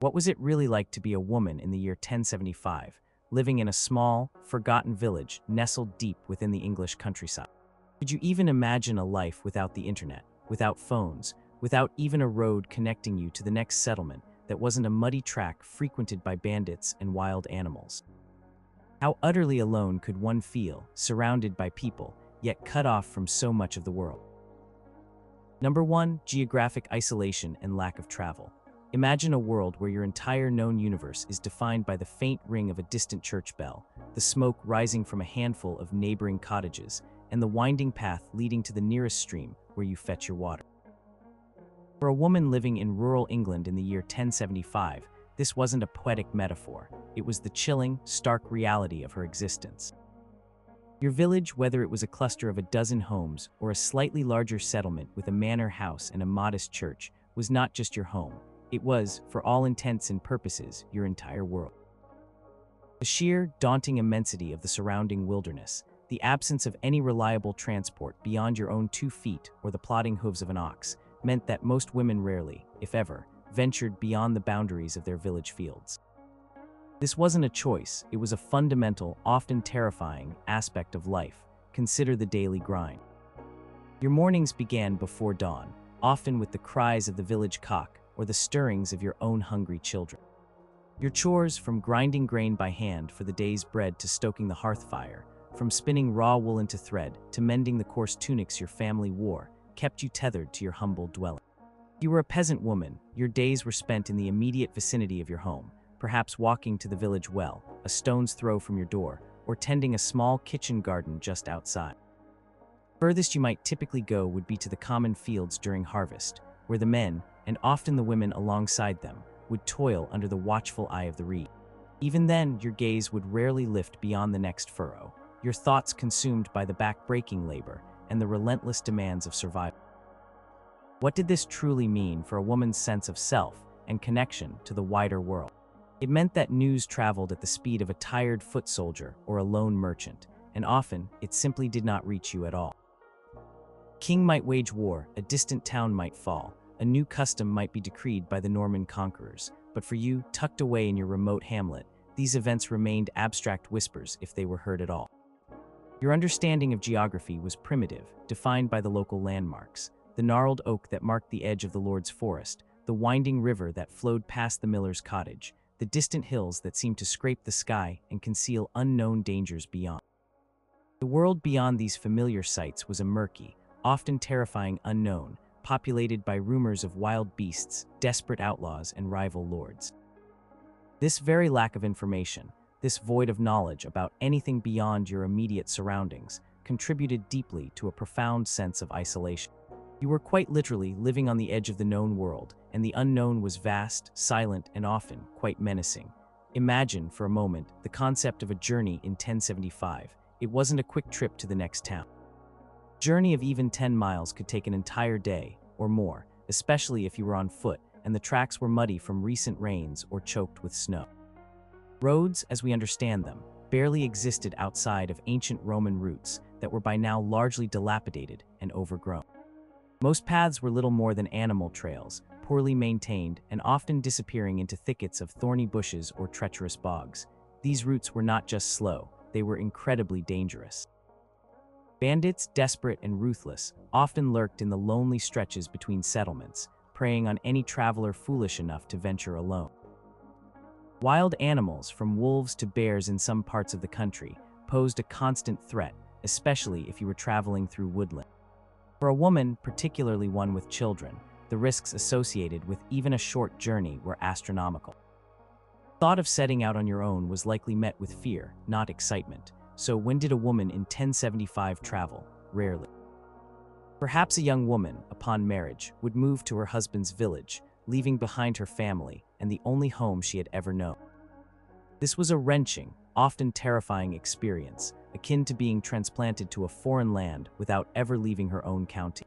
What was it really like to be a woman in the year 1075, living in a small, forgotten village nestled deep within the English countryside? Could you even imagine a life without the internet, without phones, without even a road connecting you to the next settlement that wasn't a muddy track frequented by bandits and wild animals? How utterly alone could one feel, surrounded by people, yet cut off from so much of the world? Number 1. Geographic isolation and lack of travel. Imagine a world where your entire known universe is defined by the faint ring of a distant church bell, the smoke rising from a handful of neighboring cottages, and the winding path leading to the nearest stream where you fetch your water. For a woman living in rural England in the year 1075, this wasn't a poetic metaphor. It was the chilling, stark reality of her existence. Your village, whether it was a cluster of a dozen homes or a slightly larger settlement with a manor house and a modest church, was not just your home. It was, for all intents and purposes, your entire world. The sheer, daunting immensity of the surrounding wilderness, the absence of any reliable transport beyond your own 2 feet or the plodding hooves of an ox, meant that most women rarely, if ever, ventured beyond the boundaries of their village fields. This wasn't a choice, it was a fundamental, often terrifying, aspect of life. Consider the daily grind. Your mornings began before dawn, often with the cries of the village cock or the stirrings of your own hungry children. Your chores, from grinding grain by hand for the day's bread to stoking the hearth fire, from spinning raw wool into thread to mending the coarse tunics your family wore, kept you tethered to your humble dwelling. If you were a peasant woman, your days were spent in the immediate vicinity of your home, perhaps walking to the village well, a stone's throw from your door, or tending a small kitchen garden just outside. Furthest you might typically go would be to the common fields during harvest, where the men, and often the women alongside them, would toil under the watchful eye of the reed. Even then, your gaze would rarely lift beyond the next furrow, your thoughts consumed by the back-breaking labor and the relentless demands of survival. What did this truly mean for a woman's sense of self and connection to the wider world? It meant that news traveled at the speed of a tired foot soldier or a lone merchant, and often it simply did not reach you at all. King might wage war, a distant town might fall, a new custom might be decreed by the Norman conquerors, but for you, tucked away in your remote hamlet, these events remained abstract whispers if they were heard at all. Your understanding of geography was primitive, defined by the local landmarks, the gnarled oak that marked the edge of the Lord's forest, the winding river that flowed past the miller's cottage, the distant hills that seemed to scrape the sky and conceal unknown dangers beyond. The world beyond these familiar sights was a murky, often terrifying unknown, populated by rumors of wild beasts, desperate outlaws, and rival lords. This very lack of information, this void of knowledge about anything beyond your immediate surroundings, contributed deeply to a profound sense of isolation. You were quite literally living on the edge of the known world, and the unknown was vast, silent, and often quite menacing. Imagine, for a moment, the concept of a journey in 1075. It wasn't a quick trip to the next town. A journey of even 10 miles could take an entire day, or more, especially if you were on foot, and the tracks were muddy from recent rains or choked with snow. Roads, as we understand them, barely existed outside of ancient Roman routes that were by now largely dilapidated and overgrown. Most paths were little more than animal trails, poorly maintained and often disappearing into thickets of thorny bushes or treacherous bogs. These routes were not just slow, they were incredibly dangerous. Bandits, desperate and ruthless, often lurked in the lonely stretches between settlements, preying on any traveler foolish enough to venture alone. Wild animals, from wolves to bears in some parts of the country, posed a constant threat, especially if you were traveling through woodland. For a woman, particularly one with children, the risks associated with even a short journey were astronomical. The thought of setting out on your own was likely met with fear, not excitement. So when did a woman in 1075 travel? Rarely. Perhaps a young woman, upon marriage, would move to her husband's village, leaving behind her family and the only home she had ever known. This was a wrenching, often terrifying experience, akin to being transplanted to a foreign land without ever leaving her own county.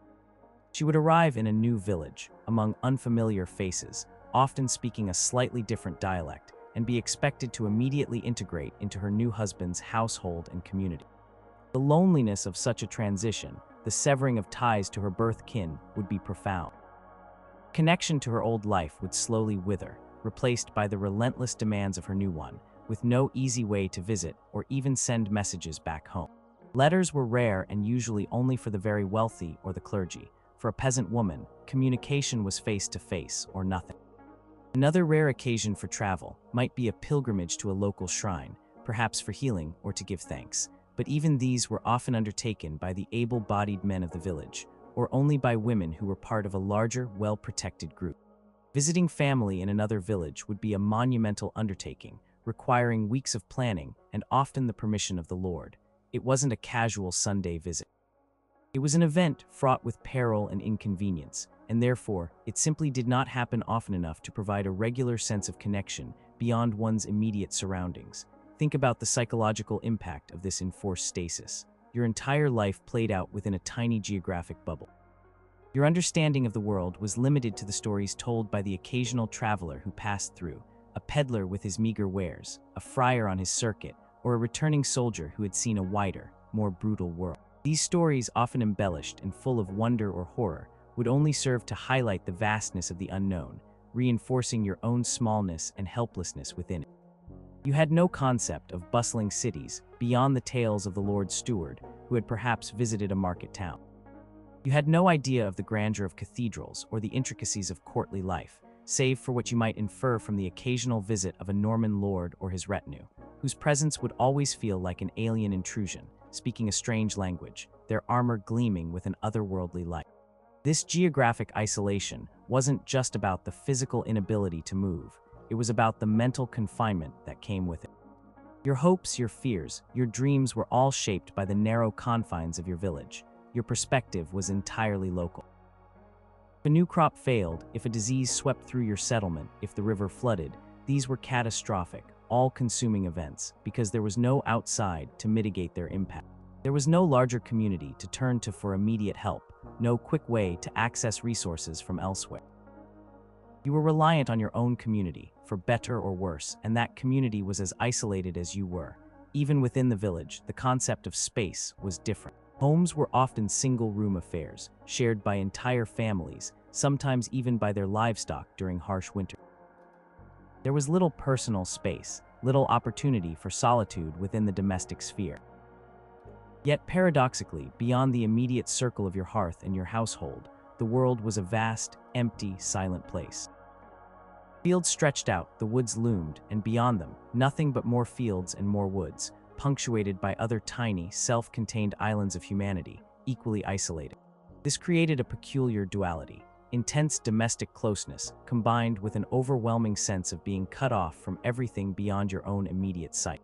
She would arrive in a new village, among unfamiliar faces, often speaking a slightly different dialect, and be expected to immediately integrate into her new husband's household and community. The loneliness of such a transition, the severing of ties to her birth kin, would be profound. Connection to her old life would slowly wither, replaced by the relentless demands of her new one, with no easy way to visit or even send messages back home. Letters were rare and usually only for the very wealthy or the clergy. For a peasant woman, communication was face-to-face or nothing. Another rare occasion for travel might be a pilgrimage to a local shrine, perhaps for healing or to give thanks, but even these were often undertaken by the able-bodied men of the village, or only by women who were part of a larger, well-protected group. Visiting family in another village would be a monumental undertaking, requiring weeks of planning and often the permission of the Lord. It wasn't a casual Sunday visit. It was an event fraught with peril and inconvenience, and therefore, it simply did not happen often enough to provide a regular sense of connection beyond one's immediate surroundings. Think about the psychological impact of this enforced stasis. Your entire life played out within a tiny geographic bubble. Your understanding of the world was limited to the stories told by the occasional traveler who passed through, a peddler with his meager wares, a friar on his circuit, or a returning soldier who had seen a wider, more brutal world. These stories, often embellished and full of wonder or horror, would only serve to highlight the vastness of the unknown, reinforcing your own smallness and helplessness within it. You had no concept of bustling cities beyond the tales of the Lord Steward, who had perhaps visited a market town. You had no idea of the grandeur of cathedrals or the intricacies of courtly life, save for what you might infer from the occasional visit of a Norman lord or his retinue, whose presence would always feel like an alien intrusion, speaking a strange language, their armor gleaming with an otherworldly light. This geographic isolation wasn't just about the physical inability to move, it was about the mental confinement that came with it. Your hopes, your fears, your dreams were all shaped by the narrow confines of your village. Your perspective was entirely local. If a new crop failed, if a disease swept through your settlement, if the river flooded, these were catastrophic, all-consuming events because there was no outside to mitigate their impact. There was no larger community to turn to for immediate help, no quick way to access resources from elsewhere. You were reliant on your own community, for better or worse, and that community was as isolated as you were. Even within the village, the concept of space was different. Homes were often single-room affairs, shared by entire families, sometimes even by their livestock during harsh winter. There was little personal space, little opportunity for solitude within the domestic sphere. Yet paradoxically, beyond the immediate circle of your hearth and your household, the world was a vast, empty, silent place. Fields stretched out, the woods loomed, and beyond them, nothing but more fields and more woods, punctuated by other tiny, self-contained islands of humanity, equally isolated. This created a peculiar duality, intense domestic closeness, combined with an overwhelming sense of being cut off from everything beyond your own immediate sight.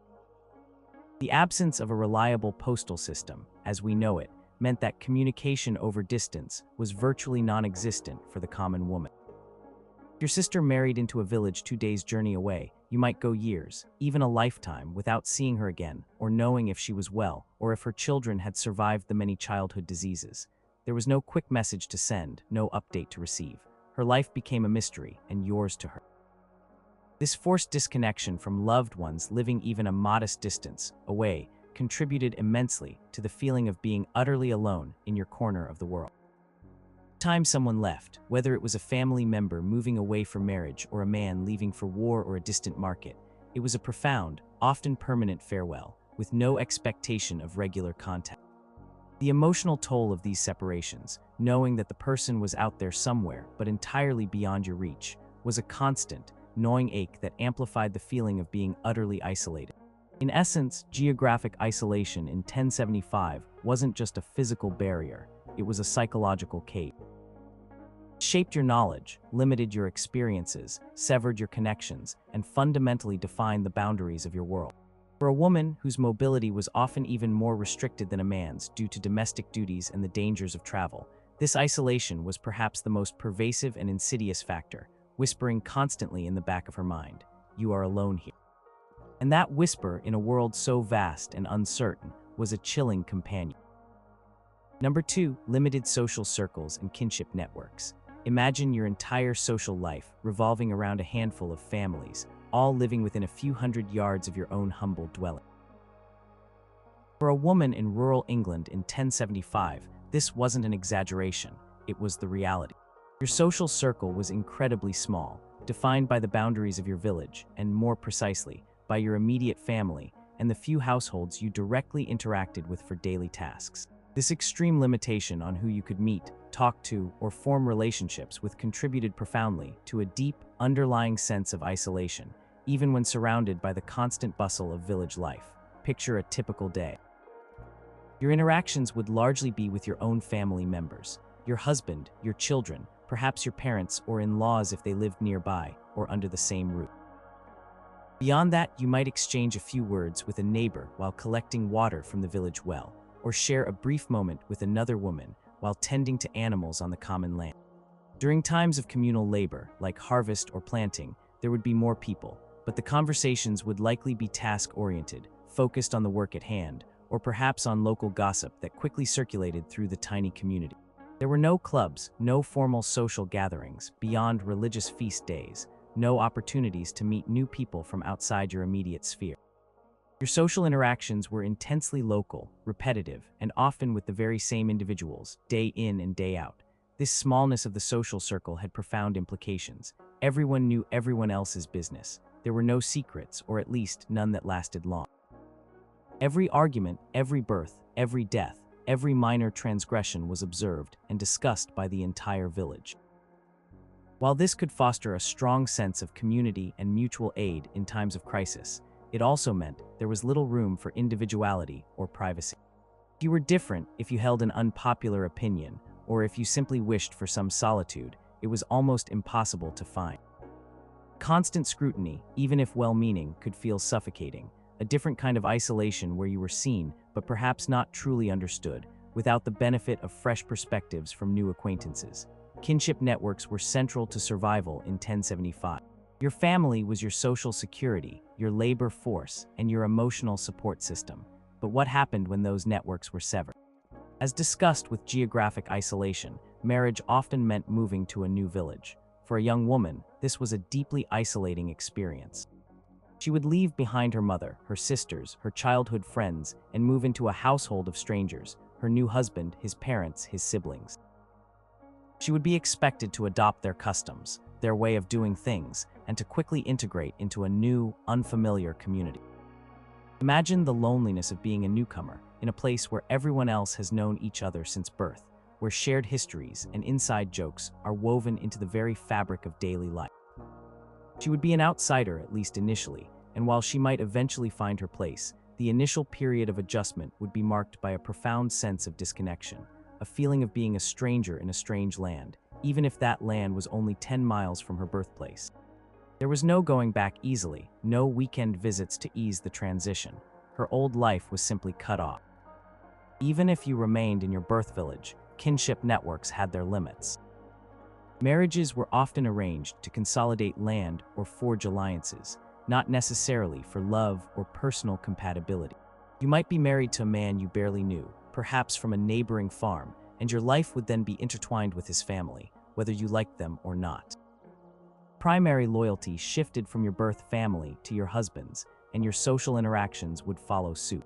The absence of a reliable postal system, as we know it, meant that communication over distance was virtually non-existent for the common woman. If your sister married into a village 2 days' journey away, you might go years, even a lifetime, without seeing her again, or knowing if she was well, or if her children had survived the many childhood diseases. There was no quick message to send, no update to receive. Her life became a mystery, and yours to her. This forced disconnection from loved ones living even a modest distance away contributed immensely to the feeling of being utterly alone in your corner of the world. The time someone left, whether it was a family member moving away for marriage or a man leaving for war or a distant market, it was a profound, often permanent farewell, with no expectation of regular contact. The emotional toll of these separations, knowing that the person was out there somewhere but entirely beyond your reach, was a constant, gnawing ache that amplified the feeling of being utterly isolated. In essence, geographic isolation in 1075 wasn't just a physical barrier, it was a psychological cave. It shaped your knowledge, limited your experiences, severed your connections, and fundamentally defined the boundaries of your world. For a woman whose mobility was often even more restricted than a man's due to domestic duties and the dangers of travel, this isolation was perhaps the most pervasive and insidious factor, whispering constantly in the back of her mind, "You are alone here." And that whisper, in a world so vast and uncertain, was a chilling companion. Number 2, limited social circles and kinship networks. Imagine your entire social life revolving around a handful of families, all living within a few hundred yards of your own humble dwelling. For a woman in rural England in 1075, this wasn't an exaggeration, it was the reality. Your social circle was incredibly small, defined by the boundaries of your village, and more precisely, by your immediate family and the few households you directly interacted with for daily tasks. This extreme limitation on who you could meet, talk to, or form relationships with contributed profoundly to a deep, underlying sense of isolation, even when surrounded by the constant bustle of village life. Picture a typical day. Your interactions would largely be with your own family members, your husband, your children, perhaps your parents or in-laws if they lived nearby or under the same roof. Beyond that, you might exchange a few words with a neighbor while collecting water from the village well, or share a brief moment with another woman while tending to animals on the common land. During times of communal labor, like harvest or planting, there would be more people, but the conversations would likely be task-oriented, focused on the work at hand, or perhaps on local gossip that quickly circulated through the tiny community. There were no clubs, no formal social gatherings beyond religious feast days, no opportunities to meet new people from outside your immediate sphere. Your social interactions were intensely local, repetitive, and often with the very same individuals, day in and day out. This smallness of the social circle had profound implications. Everyone knew everyone else's business. There were no secrets, or at least none that lasted long. Every argument, every birth, every death, every minor transgression was observed and discussed by the entire village. While this could foster a strong sense of community and mutual aid in times of crisis, it also meant there was little room for individuality or privacy. If you were different, if you held an unpopular opinion, or if you simply wished for some solitude, it was almost impossible to find. Constant scrutiny, even if well-meaning, could feel suffocating, a different kind of isolation where you were seen, but perhaps not truly understood, without the benefit of fresh perspectives from new acquaintances. Kinship networks were central to survival in 1075. Your family was your social security, your labor force, and your emotional support system. But what happened when those networks were severed? As discussed with geographic isolation, marriage often meant moving to a new village. For a young woman, this was a deeply isolating experience. She would leave behind her mother, her sisters, her childhood friends, and move into a household of strangers, her new husband, his parents, his siblings. She would be expected to adopt their customs, their way of doing things, and to quickly integrate into a new, unfamiliar community. Imagine the loneliness of being a newcomer in a place where everyone else has known each other since birth, where shared histories and inside jokes are woven into the very fabric of daily life. She would be an outsider, at least initially, and while she might eventually find her place, the initial period of adjustment would be marked by a profound sense of disconnection, a feeling of being a stranger in a strange land, even if that land was only 10 miles from her birthplace. There was no going back easily, no weekend visits to ease the transition. Her old life was simply cut off. Even if you remained in your birth village, kinship networks had their limits. Marriages were often arranged to consolidate land or forge alliances, not necessarily for love or personal compatibility. You might be married to a man you barely knew, perhaps from a neighboring farm, and your life would then be intertwined with his family, whether you liked them or not. Primary loyalty shifted from your birth family to your husband's, and your social interactions would follow suit.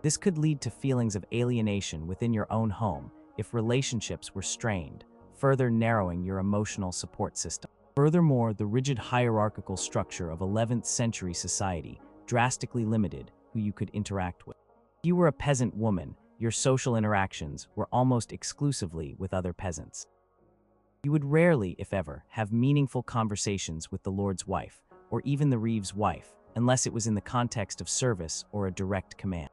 This could lead to feelings of alienation within your own home if relationships were strained, further narrowing your emotional support system. Furthermore, the rigid hierarchical structure of 11th century society drastically limited who you could interact with. If you were a peasant woman, your social interactions were almost exclusively with other peasants. You would rarely, if ever, have meaningful conversations with the lord's wife, or even the reeve's wife, unless it was in the context of service or a direct command.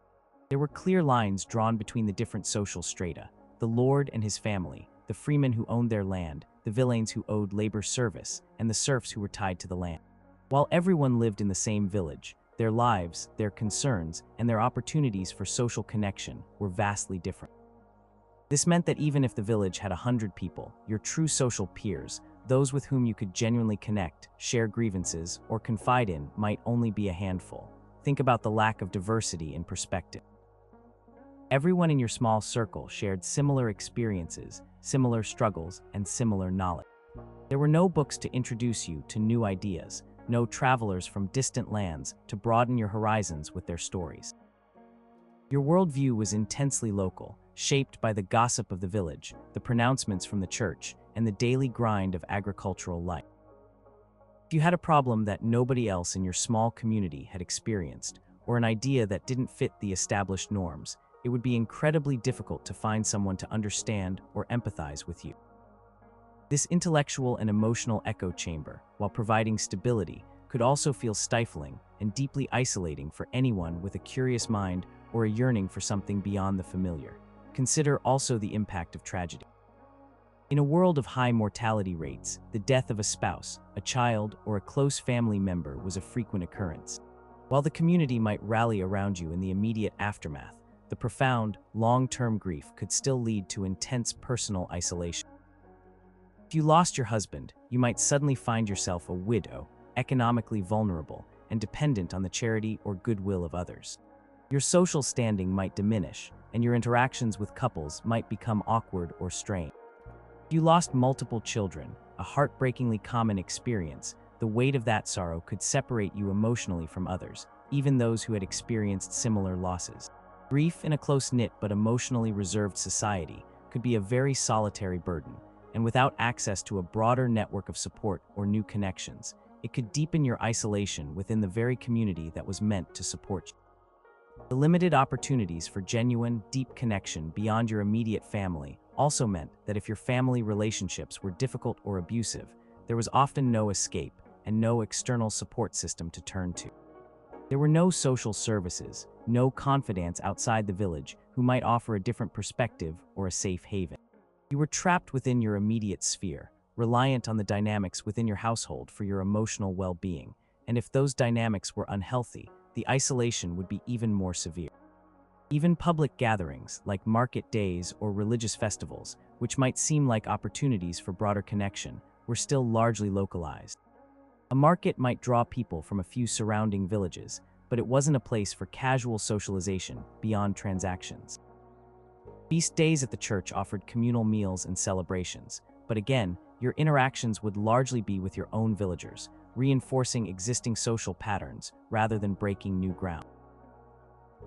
There were clear lines drawn between the different social strata, the lord and his family, the freemen who owned their land, the villeins who owed labor service, and the serfs who were tied to the land. While everyone lived in the same village, their lives, their concerns, and their opportunities for social connection were vastly different. This meant that even if the village had 100 people, your true social peers, those with whom you could genuinely connect, share grievances, or confide in, might only be a handful. Think about the lack of diversity in perspective. Everyone in your small circle shared similar experiences, similar struggles, and similar knowledge. There were no books to introduce you to new ideas, no travelers from distant lands to broaden your horizons with their stories. Your worldview was intensely local, shaped by the gossip of the village, the pronouncements from the church, and the daily grind of agricultural life. If you had a problem that nobody else in your small community had experienced, or an idea that didn't fit the established norms, it would be incredibly difficult to find someone to understand or empathize with you. This intellectual and emotional echo chamber, while providing stability, could also feel stifling and deeply isolating for anyone with a curious mind or a yearning for something beyond the familiar. Consider also the impact of tragedy. In a world of high mortality rates, the death of a spouse, a child, or a close family member was a frequent occurrence. While the community might rally around you in the immediate aftermath, the profound, long-term grief could still lead to intense personal isolation. If you lost your husband, you might suddenly find yourself a widow, economically vulnerable, and dependent on the charity or goodwill of others. Your social standing might diminish, and your interactions with couples might become awkward or strained. If you lost multiple children, a heartbreakingly common experience, the weight of that sorrow could separate you emotionally from others, even those who had experienced similar losses. Grief in a close-knit but emotionally reserved society could be a very solitary burden, and without access to a broader network of support or new connections, it could deepen your isolation within the very community that was meant to support you. The limited opportunities for genuine, deep connection beyond your immediate family also meant that if your family relationships were difficult or abusive, there was often no escape and no external support system to turn to. There were no social services, no confidants outside the village who might offer a different perspective or a safe haven. You were trapped within your immediate sphere, reliant on the dynamics within your household for your emotional well-being, and if those dynamics were unhealthy, the isolation would be even more severe. Even public gatherings, like market days or religious festivals, which might seem like opportunities for broader connection, were still largely localized. A market might draw people from a few surrounding villages, but it wasn't a place for casual socialization beyond transactions. Feast days at the church offered communal meals and celebrations, but again, your interactions would largely be with your own villagers, reinforcing existing social patterns rather than breaking new ground.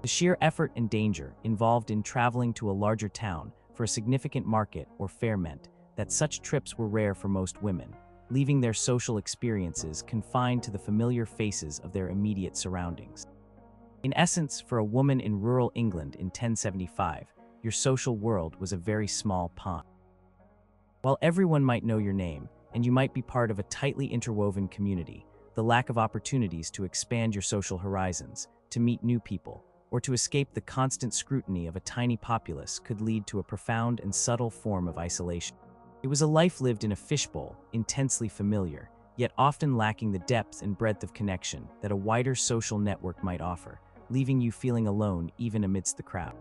The sheer effort and danger involved in traveling to a larger town for a significant market or fair meant that such trips were rare for most women, leaving their social experiences confined to the familiar faces of their immediate surroundings. In essence, for a woman in rural England in 1075, your social world was a very small pond. While everyone might know your name, and you might be part of a tightly interwoven community, the lack of opportunities to expand your social horizons, to meet new people, or to escape the constant scrutiny of a tiny populace could lead to a profound and subtle form of isolation. It was a life lived in a fishbowl, intensely familiar, yet often lacking the depth and breadth of connection that a wider social network might offer, leaving you feeling alone even amidst the crowd.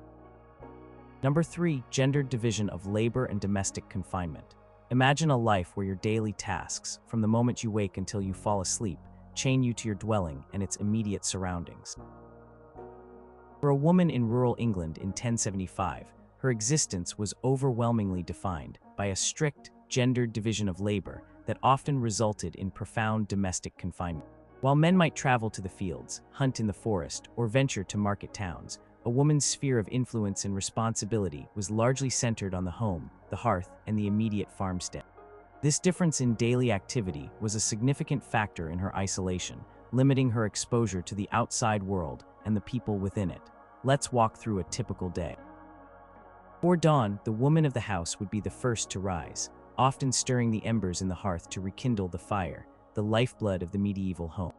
Number 3, gendered division of labor and domestic confinement. Imagine a life where your daily tasks, from the moment you wake until you fall asleep, chain you to your dwelling and its immediate surroundings. For a woman in rural England in 1075, her existence was overwhelmingly defined by a strict, gendered division of labor that often resulted in profound domestic confinement. While men might travel to the fields, hunt in the forest, or venture to market towns, a woman's sphere of influence and responsibility was largely centered on the home, the hearth, and the immediate farmstead. This difference in daily activity was a significant factor in her isolation, limiting her exposure to the outside world and the people within it. Let's walk through a typical day. Before dawn, the woman of the house would be the first to rise, often stirring the embers in the hearth to rekindle the fire, the lifeblood of the medieval home.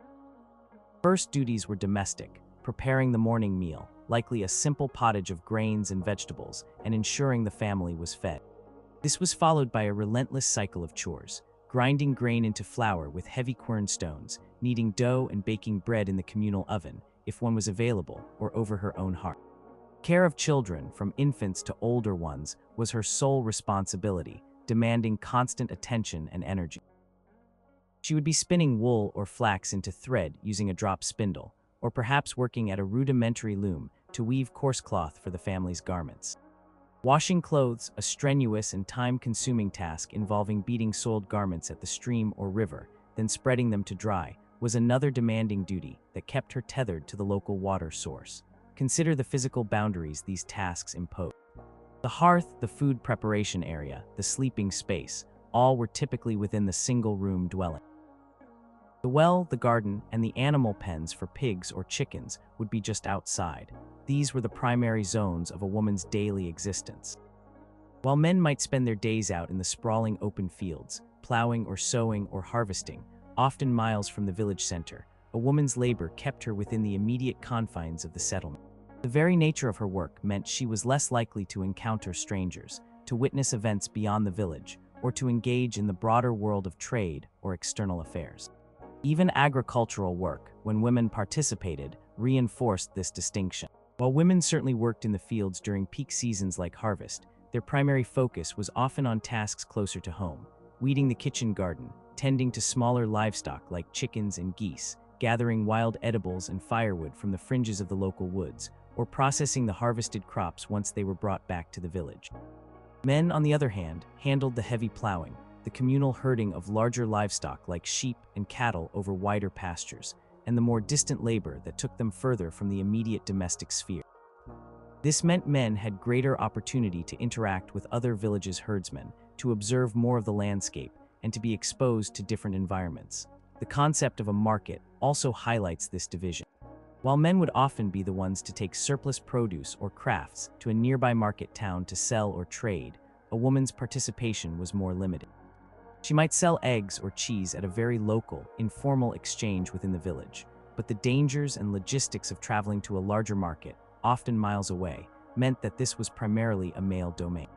First duties were domestic, preparing the morning meal, likely a simple pottage of grains and vegetables, and ensuring the family was fed. This was followed by a relentless cycle of chores, grinding grain into flour with heavy quernstones, kneading dough and baking bread in the communal oven, if one was available, or over her own hearth. Care of children, from infants to older ones, was her sole responsibility, demanding constant attention and energy. She would be spinning wool or flax into thread using a drop spindle, or perhaps working at a rudimentary loom to weave coarse cloth for the family's garments. Washing clothes, a strenuous and time-consuming task involving beating soiled garments at the stream or river, then spreading them to dry, was another demanding duty that kept her tethered to the local water source. Consider the physical boundaries these tasks impose. The hearth, the food preparation area, the sleeping space, all were typically within the single-room dwelling. The well, the garden, and the animal pens for pigs or chickens would be just outside. These were the primary zones of a woman's daily existence. While men might spend their days out in the sprawling open fields, plowing or sowing or harvesting, often miles from the village center, a woman's labor kept her within the immediate confines of the settlement. The very nature of her work meant she was less likely to encounter strangers, to witness events beyond the village, or to engage in the broader world of trade or external affairs. Even agricultural work, when women participated, reinforced this distinction. While women certainly worked in the fields during peak seasons like harvest, their primary focus was often on tasks closer to home: weeding the kitchen garden, tending to smaller livestock like chickens and geese, gathering wild edibles and firewood from the fringes of the local woods, or processing the harvested crops once they were brought back to the village. Men, on the other hand, handled the heavy plowing, the communal herding of larger livestock like sheep and cattle over wider pastures, and the more distant labor that took them further from the immediate domestic sphere. This meant men had greater opportunity to interact with other villages' herdsmen, to observe more of the landscape, and to be exposed to different environments. The concept of a market also highlights this division. While men would often be the ones to take surplus produce or crafts to a nearby market town to sell or trade, a woman's participation was more limited. She might sell eggs or cheese at a very local, informal exchange within the village, but the dangers and logistics of traveling to a larger market, often miles away, meant that this was primarily a male domain.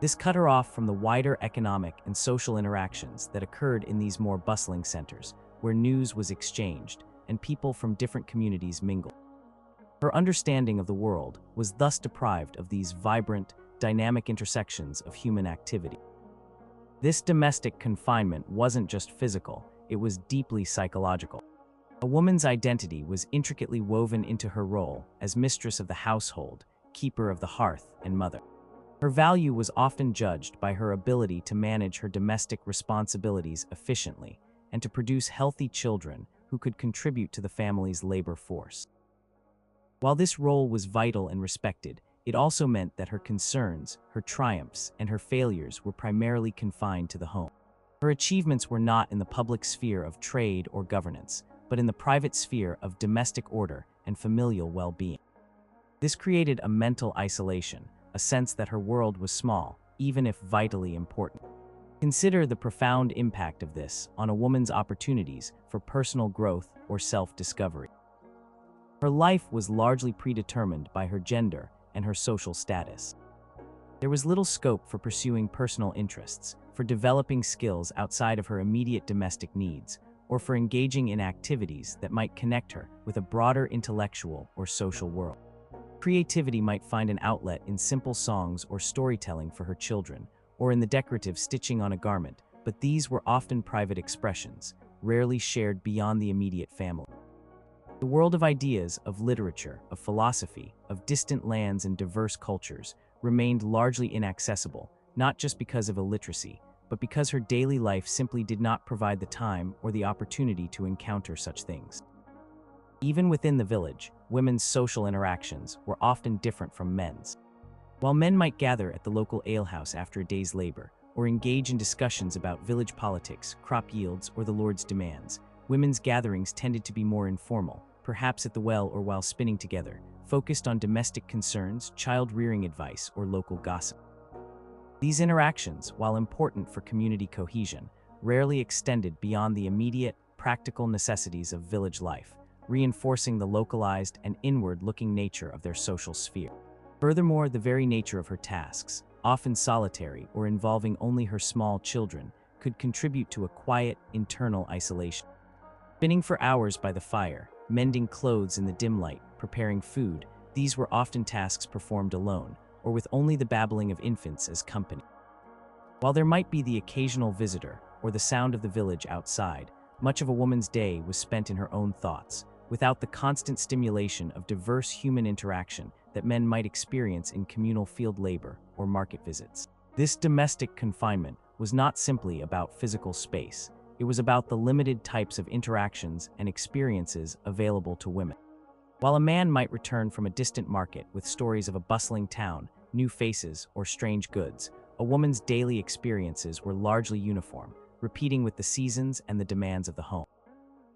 This cut her off from the wider economic and social interactions that occurred in these more bustling centers, where news was exchanged and people from different communities mingled. Her understanding of the world was thus deprived of these vibrant, dynamic intersections of human activity. This domestic confinement wasn't just physical, it was deeply psychological. A woman's identity was intricately woven into her role as mistress of the household, keeper of the hearth, and mother. Her value was often judged by her ability to manage her domestic responsibilities efficiently and to produce healthy children who could contribute to the family's labor force. While this role was vital and respected, it also meant that her concerns, her triumphs, and her failures were primarily confined to the home. Her achievements were not in the public sphere of trade or governance, but in the private sphere of domestic order and familial well-being. This created a mental isolation, a sense that her world was small, even if vitally important. Consider the profound impact of this on a woman's opportunities for personal growth or self-discovery. Her life was largely predetermined by her gender and her social status. There was little scope for pursuing personal interests, for developing skills outside of her immediate domestic needs, or for engaging in activities that might connect her with a broader intellectual or social world. Creativity might find an outlet in simple songs or storytelling for her children, or in the decorative stitching on a garment, but these were often private expressions, rarely shared beyond the immediate family. The world of ideas, of literature, of philosophy, of distant lands and diverse cultures remained largely inaccessible, not just because of illiteracy, but because her daily life simply did not provide the time or the opportunity to encounter such things. Even within the village, women's social interactions were often different from men's. While men might gather at the local alehouse after a day's labor, or engage in discussions about village politics, crop yields, or the Lord's demands, women's gatherings tended to be more informal, perhaps at the well or while spinning together, focused on domestic concerns, child-rearing advice, or local gossip. These interactions, while important for community cohesion, rarely extended beyond the immediate, practical necessities of village life, reinforcing the localized and inward-looking nature of their social sphere. Furthermore, the very nature of her tasks, often solitary or involving only her small children, could contribute to a quiet, internal isolation. Spinning for hours by the fire, mending clothes in the dim light, preparing food, these were often tasks performed alone, or with only the babbling of infants as company. While there might be the occasional visitor, or the sound of the village outside, much of a woman's day was spent in her own thoughts, without the constant stimulation of diverse human interaction that men might experience in communal field labor or market visits. This domestic confinement was not simply about physical space, it was about the limited types of interactions and experiences available to women. While a man might return from a distant market with stories of a bustling town, new faces, or strange goods, a woman's daily experiences were largely uniform, repeating with the seasons and the demands of the home.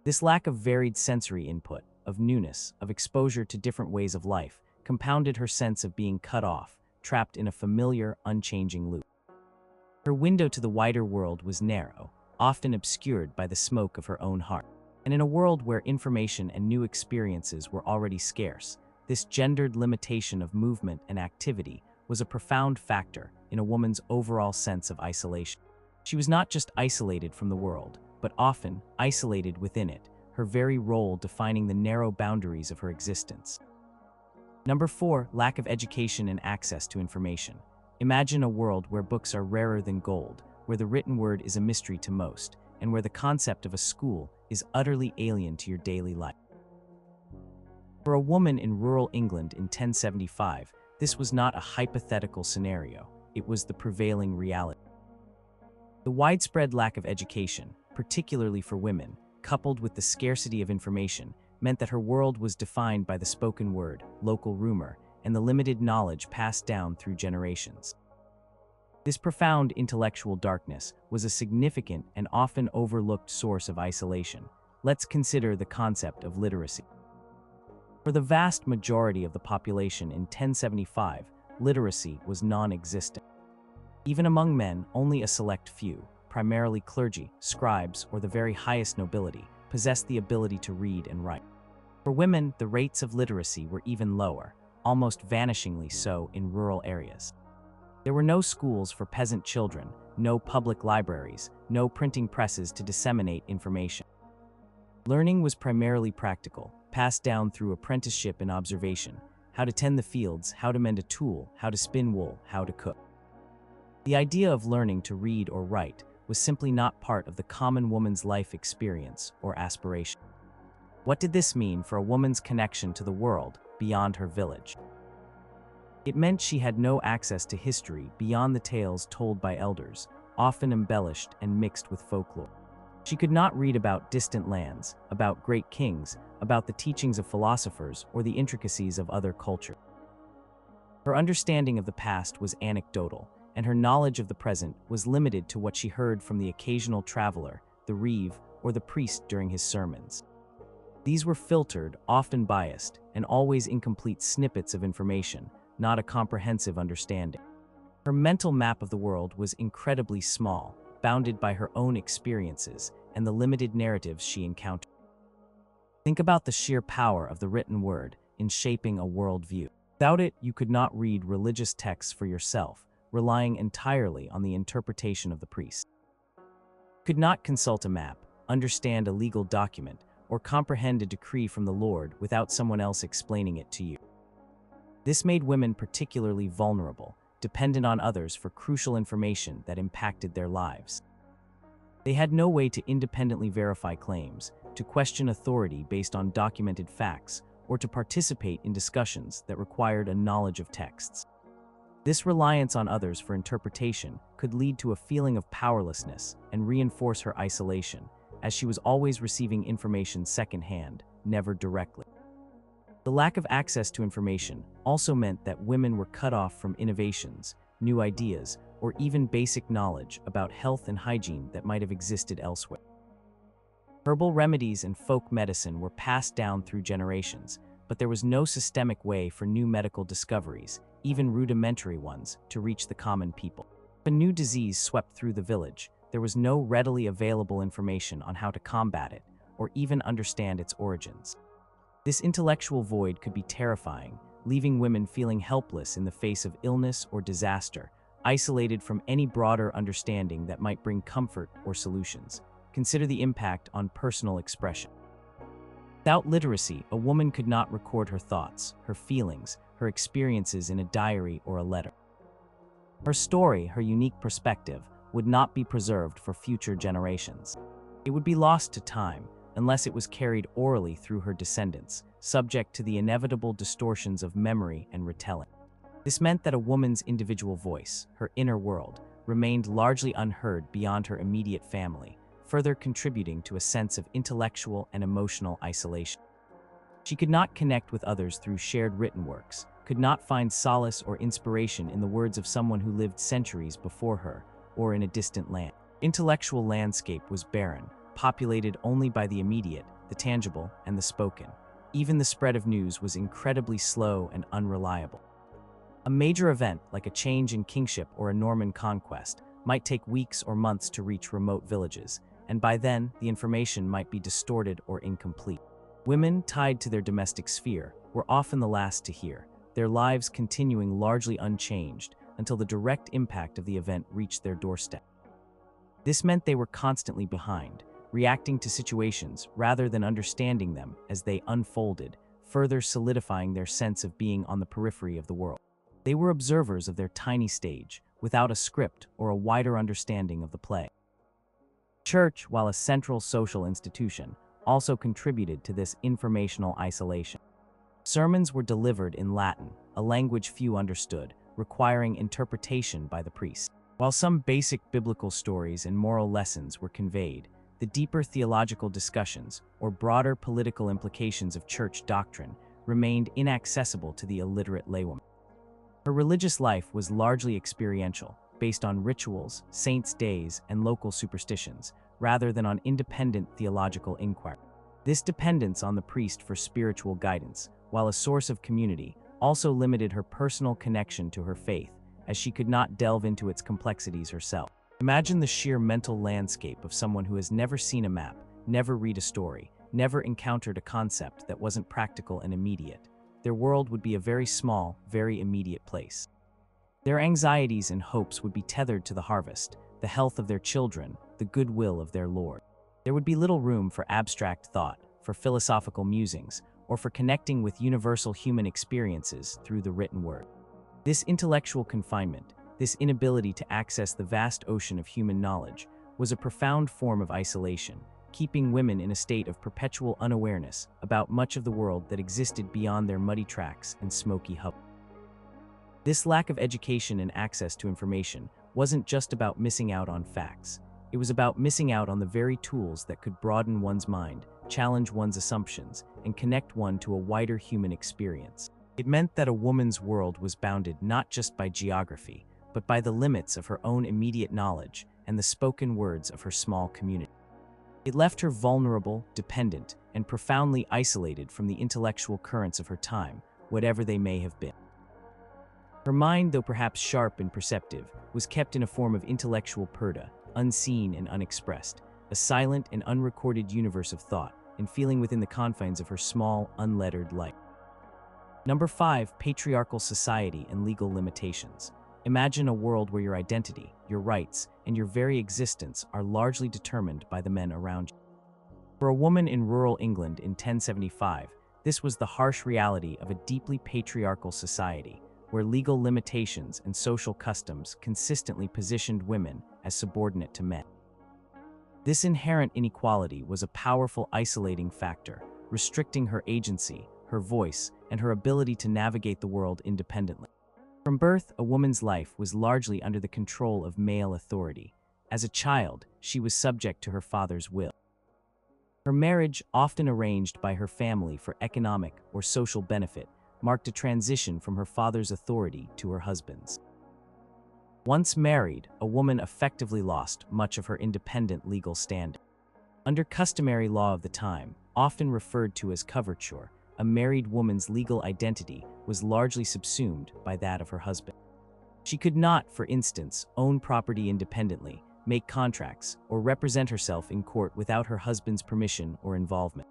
This lack of varied sensory input, of newness, of exposure to different ways of life, compounded her sense of being cut off, trapped in a familiar, unchanging loop. Her window to the wider world was narrow, often obscured by the smoke of her own heart. And in a world where information and new experiences were already scarce, this gendered limitation of movement and activity was a profound factor in a woman's overall sense of isolation. She was not just isolated from the world, but often isolated within it, her very role defining the narrow boundaries of her existence. Number 4, lack of education and access to information. Imagine a world where books are rarer than gold, where the written word is a mystery to most, and where the concept of a school is utterly alien to your daily life. For a woman in rural England in 1075, this was not a hypothetical scenario, it was the prevailing reality. The widespread lack of education, particularly for women, coupled with the scarcity of information, meant that her world was defined by the spoken word, local rumor, and the limited knowledge passed down through generations. This profound intellectual darkness was a significant and often overlooked source of isolation. Let's consider the concept of literacy. For the vast majority of the population in 1075, literacy was non-existent. Even among men, only a select few, primarily clergy, scribes, or the very highest nobility, possessed the ability to read and write. For women, the rates of literacy were even lower, almost vanishingly so in rural areas. There were no schools for peasant children, no public libraries, no printing presses to disseminate information. Learning was primarily practical, passed down through apprenticeship and observation: how to tend the fields, how to mend a tool, how to spin wool, how to cook. The idea of learning to read or write was simply not part of the common woman's life experience or aspiration. What did this mean for a woman's connection to the world beyond her village? It meant she had no access to history beyond the tales told by elders, often embellished and mixed with folklore. She could not read about distant lands, about great kings, about the teachings of philosophers, or the intricacies of other cultures. Her understanding of the past was anecdotal, and her knowledge of the present was limited to what she heard from the occasional traveler, the reeve, or the priest during his sermons. These were filtered, often biased, and always incomplete snippets of information, not a comprehensive understanding. Her mental map of the world was incredibly small, bounded by her own experiences and the limited narratives she encountered. Think about the sheer power of the written word in shaping a worldview. Without it, you could not read religious texts for yourself, relying entirely on the interpretation of the priest. You could not consult a map, understand a legal document, or comprehend a decree from the Lord without someone else explaining it to you. This made women particularly vulnerable, dependent on others for crucial information that impacted their lives. They had no way to independently verify claims, to question authority based on documented facts, or to participate in discussions that required a knowledge of texts. This reliance on others for interpretation could lead to a feeling of powerlessness and reinforce her isolation, as she was always receiving information secondhand, never directly. The lack of access to information also meant that women were cut off from innovations, new ideas, or even basic knowledge about health and hygiene that might have existed elsewhere. Herbal remedies and folk medicine were passed down through generations, but there was no systemic way for new medical discoveries, even rudimentary ones, to reach the common people. If a new disease swept through the village, there was no readily available information on how to combat it, or even understand its origins. This intellectual void could be terrifying, leaving women feeling helpless in the face of illness or disaster, isolated from any broader understanding that might bring comfort or solutions. Consider the impact on personal expression. Without literacy, a woman could not record her thoughts, her feelings, her experiences in a diary or a letter. Her story, her unique perspective, would not be preserved for future generations. It would be lost to time, unless it was carried orally through her descendants, subject to the inevitable distortions of memory and retelling. This meant that a woman's individual voice, her inner world, remained largely unheard beyond her immediate family, further contributing to a sense of intellectual and emotional isolation. She could not connect with others through shared written works, could not find solace or inspiration in the words of someone who lived centuries before her, or in a distant land. Intellectual landscape was barren, populated only by the immediate, the tangible, and the spoken. Even the spread of news was incredibly slow and unreliable. A major event, like a change in kingship or a Norman conquest, might take weeks or months to reach remote villages, and by then, the information might be distorted or incomplete. Women tied to their domestic sphere were often the last to hear, their lives continuing largely unchanged until the direct impact of the event reached their doorstep. This meant they were constantly behind, reacting to situations rather than understanding them as they unfolded, further solidifying their sense of being on the periphery of the world. They were observers of their tiny stage, without a script or a wider understanding of the play. Church, while a central social institution, also contributed to this informational isolation. Sermons were delivered in Latin, a language few understood, requiring interpretation by the priest. While some basic biblical stories and moral lessons were conveyed, the deeper theological discussions or broader political implications of church doctrine remained inaccessible to the illiterate laywoman. Her religious life was largely experiential, based on rituals, saints' days, and local superstitions, rather than on independent theological inquiry. This dependence on the priest for spiritual guidance, while a source of community, also limited her personal connection to her faith, as she could not delve into its complexities herself. Imagine the sheer mental landscape of someone who has never seen a map, never read a story, never encountered a concept that wasn't practical and immediate. Their world would be a very small, very immediate place. Their anxieties and hopes would be tethered to the harvest, the health of their children, the goodwill of their Lord. There would be little room for abstract thought, for philosophical musings, or for connecting with universal human experiences through the written word. This intellectual confinement, this inability to access the vast ocean of human knowledge, was a profound form of isolation, keeping women in a state of perpetual unawareness about much of the world that existed beyond their muddy tracks and smoky hubs. This lack of education and access to information wasn't just about missing out on facts. It was about missing out on the very tools that could broaden one's mind, challenge one's assumptions, and connect one to a wider human experience. It meant that a woman's world was bounded not just by geography, but by the limits of her own immediate knowledge and the spoken words of her small community. It left her vulnerable, dependent, and profoundly isolated from the intellectual currents of her time, whatever they may have been. Her mind, though perhaps sharp and perceptive, was kept in a form of intellectual purdah, unseen and unexpressed, a silent and unrecorded universe of thought and feeling within the confines of her small, unlettered life. Number 5, patriarchal society and legal limitations. Imagine a world where your identity, your rights, and your very existence are largely determined by the men around you. For a woman in rural England in 1075, this was the harsh reality of a deeply patriarchal society, where legal limitations and social customs consistently positioned women as subordinate to men. This inherent inequality was a powerful isolating factor, restricting her agency, her voice, and her ability to navigate the world independently. From birth, a woman's life was largely under the control of male authority. As a child, she was subject to her father's will. Her marriage, often arranged by her family for economic or social benefit, marked a transition from her father's authority to her husband's. Once married, a woman effectively lost much of her independent legal standing. Under customary law of the time, often referred to as coverture, a married woman's legal identity was largely subsumed by that of her husband. She could not, for instance, own property independently, make contracts, or represent herself in court without her husband's permission or involvement.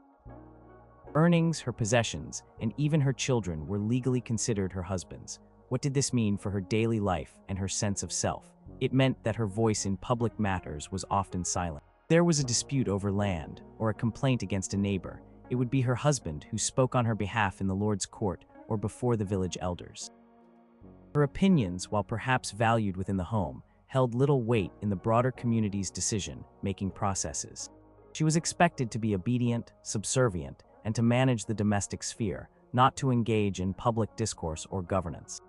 Earnings, her possessions, and even her children were legally considered her husband's. What did this mean for her daily life and her sense of self? It meant that her voice in public matters was often silent. If there was a dispute over land or a complaint against a neighbor, it would be her husband who spoke on her behalf in the Lord's court or before the village elders. Her opinions, while perhaps valued within the home, held little weight in the broader community's decision-making processes. She was expected to be obedient, subservient, and to manage the domestic sphere, not to engage in public discourse or governance.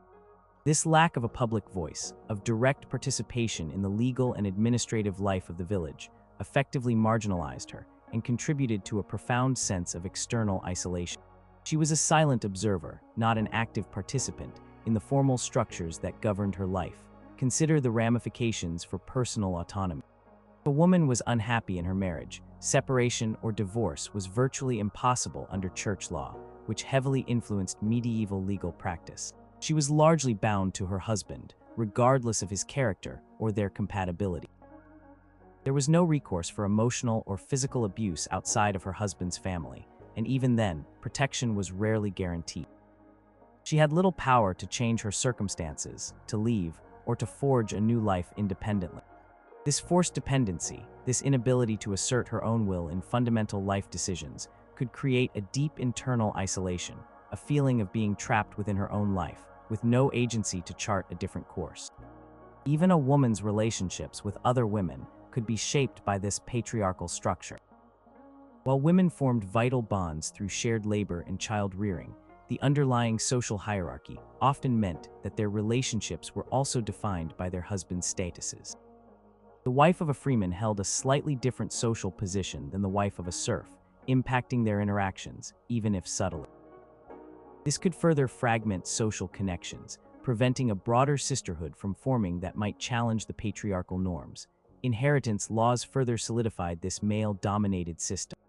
This lack of a public voice, of direct participation in the legal and administrative life of the village, effectively marginalized her and contributed to a profound sense of external isolation. She was a silent observer, not an active participant, in the formal structures that governed her life. Consider the ramifications for personal autonomy. If a woman was unhappy in her marriage, separation or divorce was virtually impossible under church law, which heavily influenced medieval legal practice. She was largely bound to her husband, regardless of his character or their compatibility. There was no recourse for emotional or physical abuse outside of her husband's family, and even then, protection was rarely guaranteed. She had little power to change her circumstances, to leave, or to forge a new life independently. This forced dependency, this inability to assert her own will in fundamental life decisions, could create a deep internal isolation, a feeling of being trapped within her own life, with no agency to chart a different course. Even a woman's relationships with other women could be shaped by this patriarchal structure. While women formed vital bonds through shared labor and child rearing, the underlying social hierarchy often meant that their relationships were also defined by their husbands' statuses. The wife of a freeman held a slightly different social position than the wife of a serf, impacting their interactions, even if subtly. This could further fragment social connections, preventing a broader sisterhood from forming that might challenge the patriarchal norms. Inheritance laws further solidified this male-dominated system.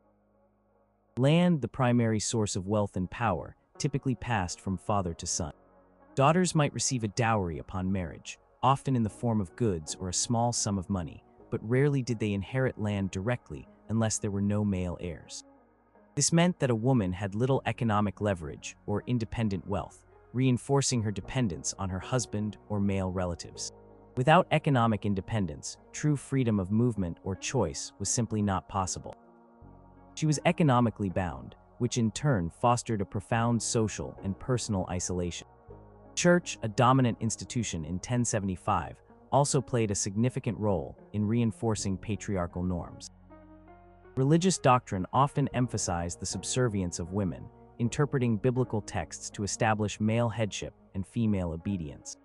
Land, the primary source of wealth and power, typically passed from father to son. Daughters might receive a dowry upon marriage, often in the form of goods or a small sum of money, but rarely did they inherit land directly unless there were no male heirs. This meant that a woman had little economic leverage or independent wealth, reinforcing her dependence on her husband or male relatives. Without economic independence, true freedom of movement or choice was simply not possible. She was economically bound, which in turn fostered a profound social and personal isolation. Church, a dominant institution in 1075, also played a significant role in reinforcing patriarchal norms. Religious doctrine often emphasized the subservience of women, interpreting biblical texts to establish male headship and female obedience.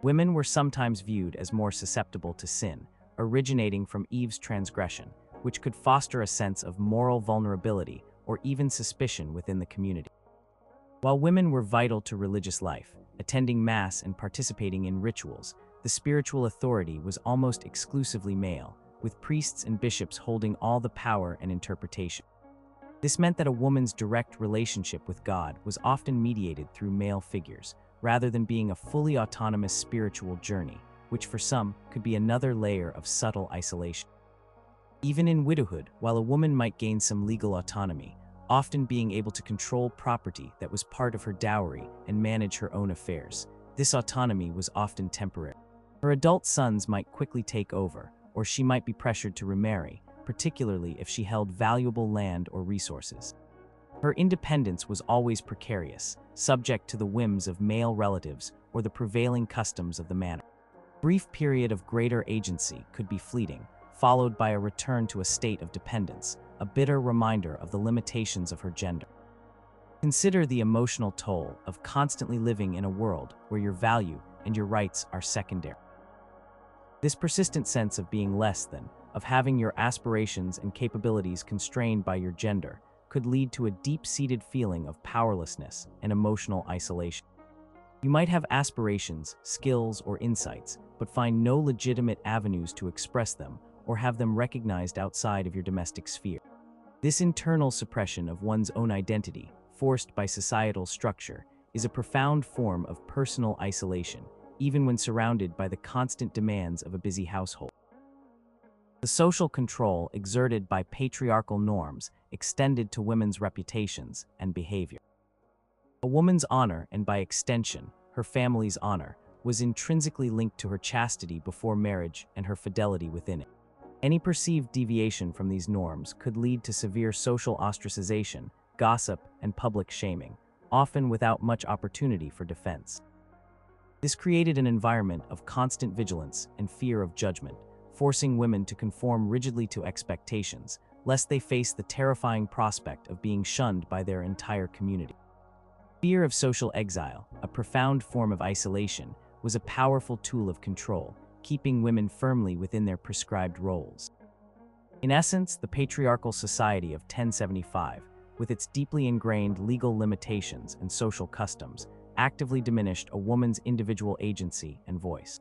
Women were sometimes viewed as more susceptible to sin, originating from Eve's transgression, which could foster a sense of moral vulnerability or even suspicion within the community. While women were vital to religious life, attending Mass and participating in rituals, the spiritual authority was almost exclusively male, with priests and bishops holding all the power and interpretation. This meant that a woman's direct relationship with God was often mediated through male figures, rather than being a fully autonomous spiritual journey, which for some could be another layer of subtle isolation. Even in widowhood, while a woman might gain some legal autonomy, often being able to control property that was part of her dowry and manage her own affairs, this autonomy was often temporary. Her adult sons might quickly take over, or she might be pressured to remarry, particularly if she held valuable land or resources. Her independence was always precarious, subject to the whims of male relatives or the prevailing customs of the manor. A brief period of greater agency could be fleeting, followed by a return to a state of dependence, a bitter reminder of the limitations of her gender. Consider the emotional toll of constantly living in a world where your value and your rights are secondary. This persistent sense of being less than, of having your aspirations and capabilities constrained by your gender, could lead to a deep-seated feeling of powerlessness and emotional isolation. You might have aspirations, skills, or insights, but find no legitimate avenues to express them or have them recognized outside of your domestic sphere. This internal suppression of one's own identity, forced by societal structure, is a profound form of personal isolation, even when surrounded by the constant demands of a busy household. The social control exerted by patriarchal norms extended to women's reputations and behavior. A woman's honor, and by extension, her family's honor, was intrinsically linked to her chastity before marriage and her fidelity within it. Any perceived deviation from these norms could lead to severe social ostracization, gossip, and public shaming, often without much opportunity for defense. This created an environment of constant vigilance and fear of judgment, forcing women to conform rigidly to expectations, lest they face the terrifying prospect of being shunned by their entire community. Fear of social exile, a profound form of isolation, was a powerful tool of control, keeping women firmly within their prescribed roles. In essence, the patriarchal society of 1075, with its deeply ingrained legal limitations and social customs, actively diminished a woman's individual agency and voice.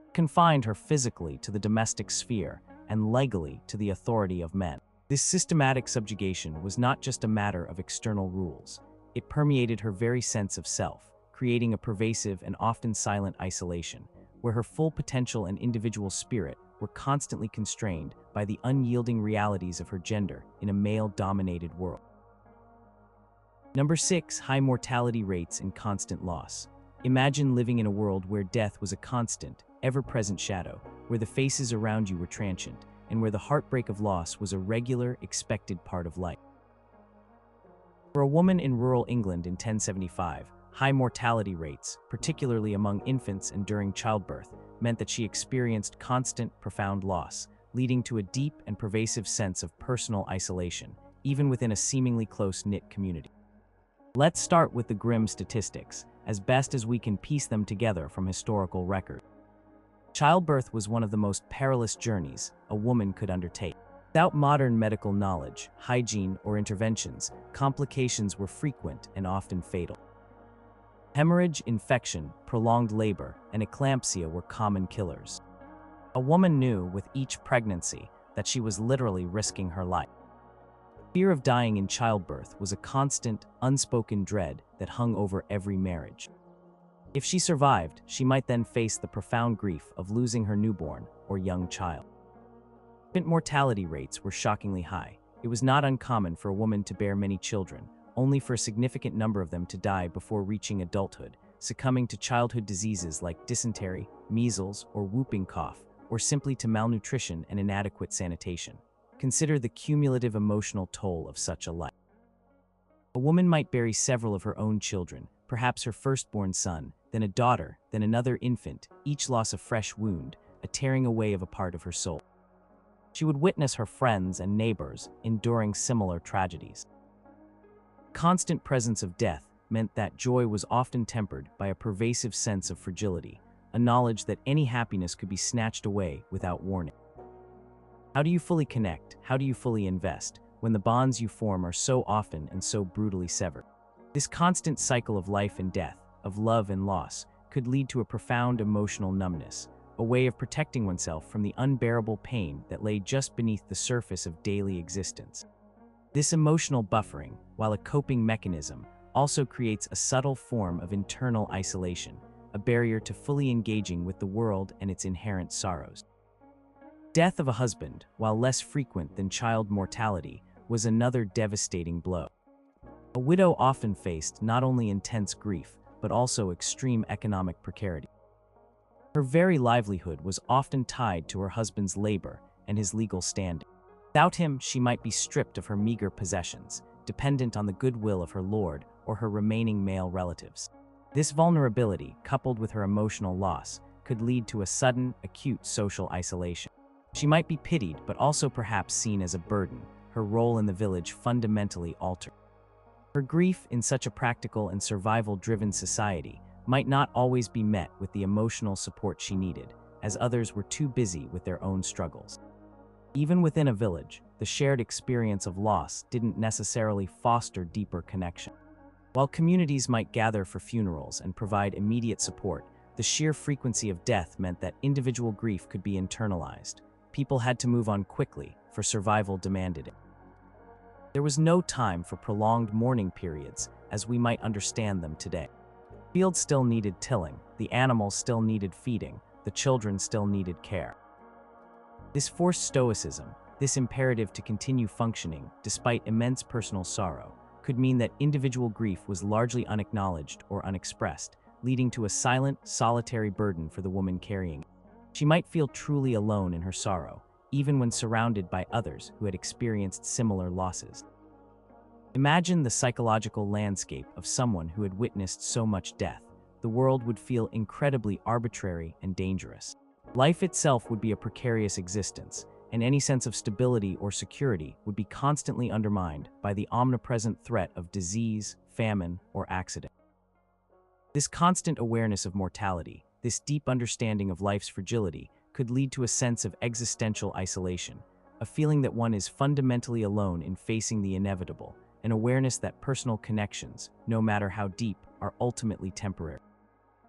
It confined her physically to the domestic sphere, and legally to the authority of men. This systematic subjugation was not just a matter of external rules. It permeated her very sense of self, creating a pervasive and often silent isolation, where her full potential and individual spirit were constantly constrained by the unyielding realities of her gender in a male-dominated world. Number 6. High mortality rates and constant loss. Imagine living in a world where death was a constant, ever-present shadow, where the faces around you were transient, and where the heartbreak of loss was a regular, expected part of life. For a woman in rural England in 1075, high mortality rates, particularly among infants and during childbirth, meant that she experienced constant, profound loss, leading to a deep and pervasive sense of personal isolation, even within a seemingly close-knit community. Let's start with the grim statistics, as best as we can piece them together from historical record. Childbirth was one of the most perilous journeys a woman could undertake. Without modern medical knowledge, hygiene, or interventions, complications were frequent and often fatal. Hemorrhage, infection, prolonged labor, and eclampsia were common killers. A woman knew with each pregnancy that she was literally risking her life. Fear of dying in childbirth was a constant, unspoken dread that hung over every marriage. If she survived, she might then face the profound grief of losing her newborn or young child. Infant mortality rates were shockingly high. It was not uncommon for a woman to bear many children, only for a significant number of them to die before reaching adulthood, succumbing to childhood diseases like dysentery, measles, or whooping cough, or simply to malnutrition and inadequate sanitation. Consider the cumulative emotional toll of such a life. A woman might bury several of her own children, perhaps her firstborn son, then a daughter, then another infant, each loss a fresh wound, a tearing away of a part of her soul. She would witness her friends and neighbors enduring similar tragedies. Constant presence of death meant that joy was often tempered by a pervasive sense of fragility, a knowledge that any happiness could be snatched away without warning. How do you fully connect? How do you fully invest when the bonds you form are so often and so brutally severed? This constant cycle of life and death, of love and loss, could lead to a profound emotional numbness, a way of protecting oneself from the unbearable pain that lay just beneath the surface of daily existence. This emotional buffering, while a coping mechanism, also creates a subtle form of internal isolation, a barrier to fully engaging with the world and its inherent sorrows. Death of a husband, while less frequent than child mortality, was another devastating blow. A widow often faced not only intense grief, but also extreme economic precarity. Her very livelihood was often tied to her husband's labor and his legal standing. Without him, she might be stripped of her meager possessions, dependent on the goodwill of her lord or her remaining male relatives. This vulnerability, coupled with her emotional loss, could lead to a sudden, acute social isolation. She might be pitied, but also perhaps seen as a burden, her role in the village fundamentally altered. Her grief in such a practical and survival-driven society might not always be met with the emotional support she needed, as others were too busy with their own struggles. Even within a village, the shared experience of loss didn't necessarily foster deeper connection. While communities might gather for funerals and provide immediate support, the sheer frequency of death meant that individual grief could be internalized. People had to move on quickly, for survival demanded it. There was no time for prolonged mourning periods, as we might understand them today. Fields still needed tilling, the animals still needed feeding, the children still needed care. This forced stoicism, this imperative to continue functioning despite immense personal sorrow, could mean that individual grief was largely unacknowledged or unexpressed, leading to a silent, solitary burden for the woman carrying it. She might feel truly alone in her sorrow, even when surrounded by others who had experienced similar losses. Imagine the psychological landscape of someone who had witnessed so much death. The world would feel incredibly arbitrary and dangerous. Life itself would be a precarious existence, and any sense of stability or security would be constantly undermined by the omnipresent threat of disease, famine, or accident. This constant awareness of mortality, this deep understanding of life's fragility, could lead to a sense of existential isolation, a feeling that one is fundamentally alone in facing the inevitable, an awareness that personal connections, no matter how deep, are ultimately temporary.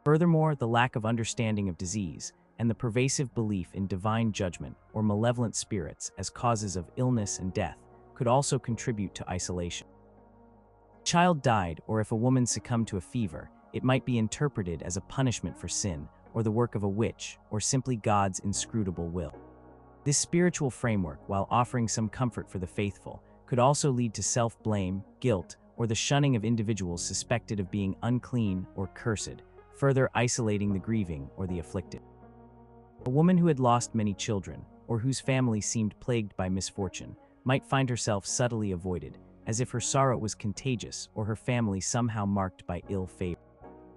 Furthermore, the lack of understanding of disease, and the pervasive belief in divine judgment or malevolent spirits as causes of illness and death could also contribute to isolation. If a child died, or if a woman succumbed to a fever, it might be interpreted as a punishment for sin, or the work of a witch, or simply God's inscrutable will. This spiritual framework, while offering some comfort for the faithful, could also lead to self-blame, guilt, or the shunning of individuals suspected of being unclean or cursed, further isolating the grieving or the afflicted. A woman who had lost many children, or whose family seemed plagued by misfortune, might find herself subtly avoided, as if her sorrow was contagious or her family somehow marked by ill favor.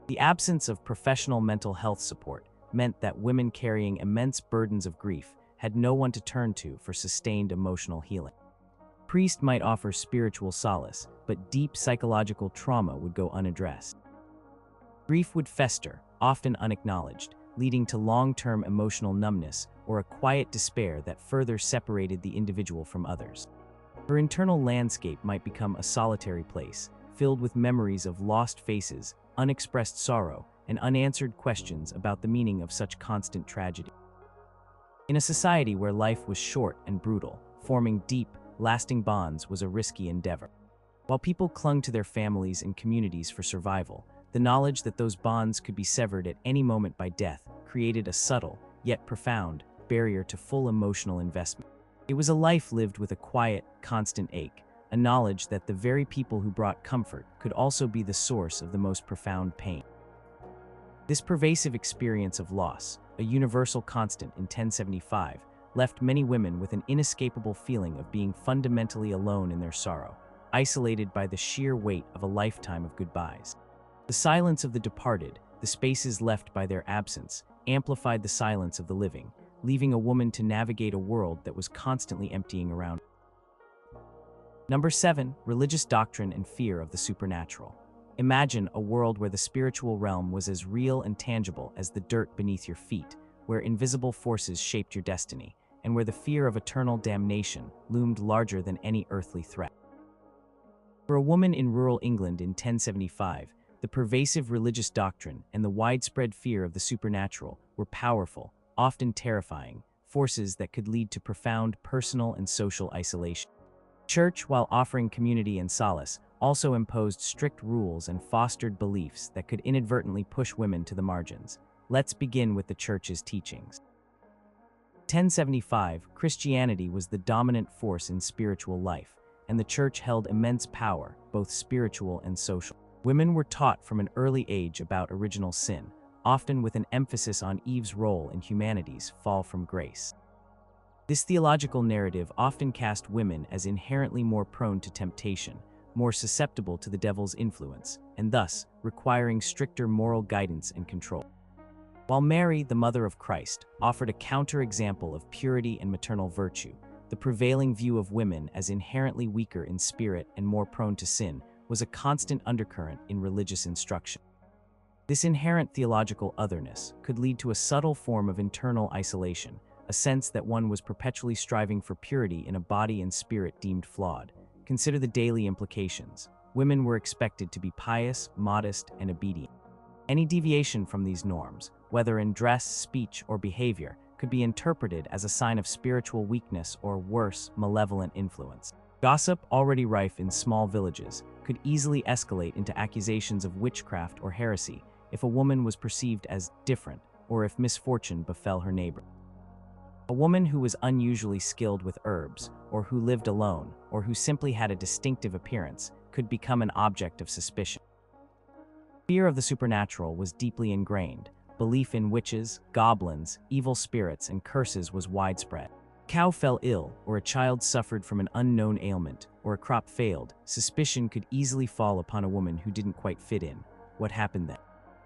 The absence of professional mental health support meant that women carrying immense burdens of grief had no one to turn to for sustained emotional healing. A priest might offer spiritual solace, but deep psychological trauma would go unaddressed. Grief would fester, often unacknowledged, leading to long-term emotional numbness or a quiet despair that further separated the individual from others. Her internal landscape might become a solitary place, filled with memories of lost faces, unexpressed sorrow, and unanswered questions about the meaning of such constant tragedy. In a society where life was short and brutal, forming deep, lasting bonds was a risky endeavor. While people clung to their families and communities for survival, the knowledge that those bonds could be severed at any moment by death created a subtle, yet profound, barrier to full emotional investment. It was a life lived with a quiet, constant ache, a knowledge that the very people who brought comfort could also be the source of the most profound pain. This pervasive experience of loss, a universal constant in 1075, left many women with an inescapable feeling of being fundamentally alone in their sorrow, isolated by the sheer weight of a lifetime of goodbyes. The silence of the departed, the spaces left by their absence, amplified the silence of the living, leaving a woman to navigate a world that was constantly emptying around her. Number 7. Religious doctrine and fear of the supernatural. Imagine a world where the spiritual realm was as real and tangible as the dirt beneath your feet, where invisible forces shaped your destiny, and where the fear of eternal damnation loomed larger than any earthly threat. For a woman in rural England in 1075, the pervasive religious doctrine and the widespread fear of the supernatural were powerful, often terrifying, forces that could lead to profound personal and social isolation. The church, while offering community and solace, also imposed strict rules and fostered beliefs that could inadvertently push women to the margins. Let's begin with the church's teachings. In 1075, Christianity was the dominant force in spiritual life, and the church held immense power, both spiritual and social. Women were taught from an early age about original sin, often with an emphasis on Eve's role in humanity's fall from grace. This theological narrative often cast women as inherently more prone to temptation, more susceptible to the devil's influence, and thus requiring stricter moral guidance and control. While Mary, the mother of Christ, offered a counterexample of purity and maternal virtue, the prevailing view of women as inherently weaker in spirit and more prone to sin was a constant undercurrent in religious instruction. This inherent theological otherness could lead to a subtle form of internal isolation, a sense that one was perpetually striving for purity in a body and spirit deemed flawed. Consider the daily implications. Women were expected to be pious, modest, and obedient. Any deviation from these norms, whether in dress, speech, or behavior, could be interpreted as a sign of spiritual weakness or, worse, malevolent influence. Gossip, already rife in small villages, could easily escalate into accusations of witchcraft or heresy if a woman was perceived as different or if misfortune befell her neighbor. A woman who was unusually skilled with herbs, or who lived alone, or who simply had a distinctive appearance, could become an object of suspicion. Fear of the supernatural was deeply ingrained. Belief in witches, goblins, evil spirits, and curses was widespread. A cow fell ill, or a child suffered from an unknown ailment, or a crop failed, suspicion could easily fall upon a woman who didn't quite fit in. What happened then?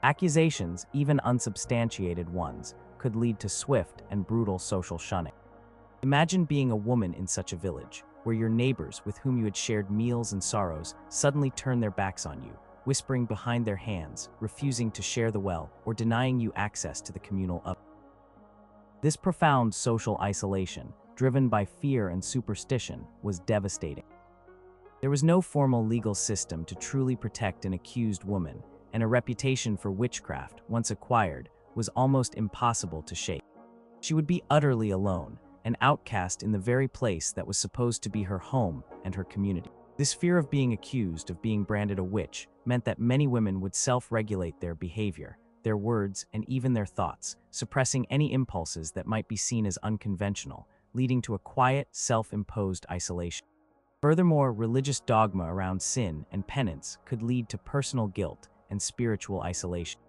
Accusations, even unsubstantiated ones, could lead to swift and brutal social shunning. Imagine being a woman in such a village, where your neighbors with whom you had shared meals and sorrows suddenly turn their backs on you, whispering behind their hands, refusing to share the well, or denying you access to the communal upper. This profound social isolation, driven by fear and superstition, was devastating. There was no formal legal system to truly protect an accused woman, and a reputation for witchcraft, once acquired, was almost impossible to shake. She would be utterly alone, an outcast in the very place that was supposed to be her home and her community. This fear of being accused of being branded a witch meant that many women would self-regulate their behavior, their words, and even their thoughts, suppressing any impulses that might be seen as unconventional, leading to a quiet, self-imposed isolation. Furthermore, religious dogma around sin and penance could lead to personal guilt and spiritual isolation.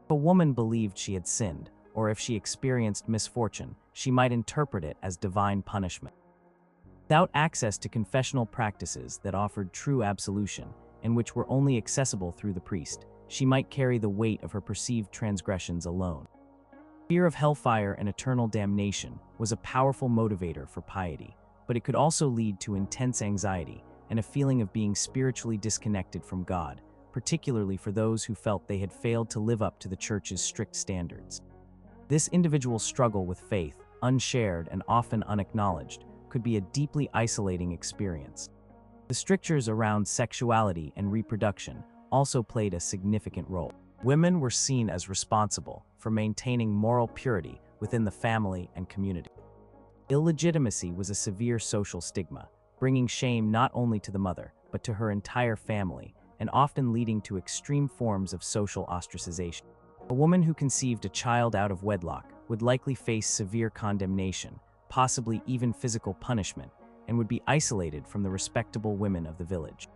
If a woman believed she had sinned, or if she experienced misfortune, she might interpret it as divine punishment. Without access to confessional practices that offered true absolution, and which were only accessible through the priest, she might carry the weight of her perceived transgressions alone. Fear of hellfire and eternal damnation was a powerful motivator for piety, but it could also lead to intense anxiety and a feeling of being spiritually disconnected from God, particularly for those who felt they had failed to live up to the Church's strict standards. This individual struggle with faith, unshared and often unacknowledged, could be a deeply isolating experience. The strictures around sexuality and reproduction also played a significant role. Women were seen as responsible for maintaining moral purity within the family and community. Illegitimacy was a severe social stigma, bringing shame not only to the mother, but to her entire family, and often leading to extreme forms of social ostracization. A woman who conceived a child out of wedlock would likely face severe condemnation, possibly even physical punishment, and would be isolated from the respectable women of the village.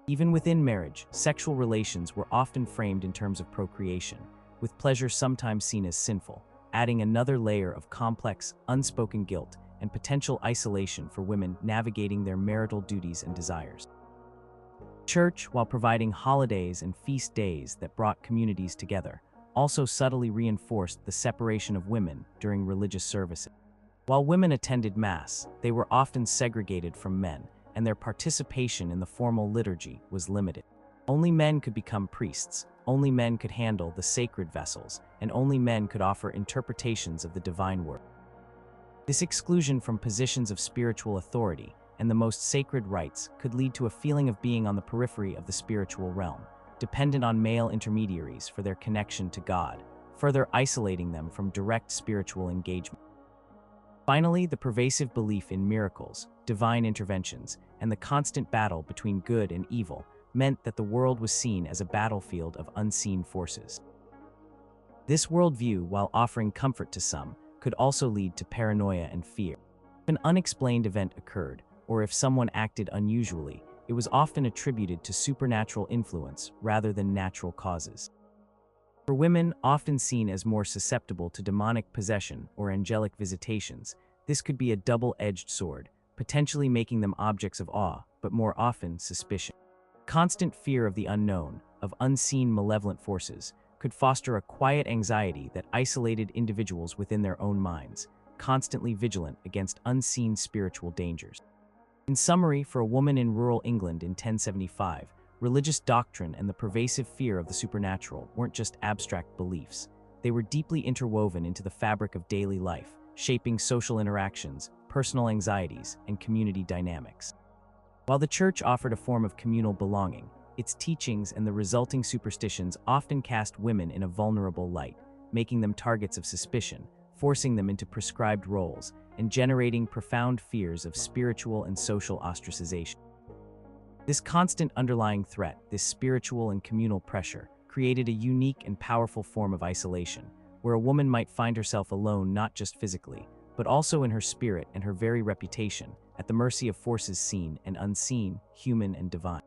Even within marriage, sexual relations were often framed in terms of procreation, with pleasure sometimes seen as sinful, adding another layer of complex, unspoken guilt and potential isolation for women navigating their marital duties and desires. The Church, while providing holidays and feast days that brought communities together, also subtly reinforced the separation of women during religious services. While women attended Mass, they were often segregated from men, and their participation in the formal liturgy was limited. Only men could become priests, only men could handle the sacred vessels, and only men could offer interpretations of the divine word. This exclusion from positions of spiritual authority and the most sacred rites could lead to a feeling of being on the periphery of the spiritual realm, dependent on male intermediaries for their connection to God, further isolating them from direct spiritual engagement. Finally, the pervasive belief in miracles, divine interventions, and the constant battle between good and evil meant that the world was seen as a battlefield of unseen forces. This worldview, while offering comfort to some, could also lead to paranoia and fear. If an unexplained event occurred, or if someone acted unusually, it was often attributed to supernatural influence rather than natural causes. For women, often seen as more susceptible to demonic possession or angelic visitations, this could be a double-edged sword, potentially making them objects of awe, but more often suspicion. Constant fear of the unknown, of unseen malevolent forces, could foster a quiet anxiety that isolated individuals within their own minds, constantly vigilant against unseen spiritual dangers. In summary, for a woman in rural England in 1075, religious doctrine and the pervasive fear of the supernatural weren't just abstract beliefs. They were deeply interwoven into the fabric of daily life, shaping social interactions, personal anxieties, and community dynamics. While the Church offered a form of communal belonging, its teachings and the resulting superstitions often cast women in a vulnerable light, making them targets of suspicion, forcing them into prescribed roles, and generating profound fears of spiritual and social ostracization. This constant underlying threat, this spiritual and communal pressure, created a unique and powerful form of isolation, where a woman might find herself alone not just physically, but also in her spirit and her very reputation, at the mercy of forces seen and unseen, human and divine.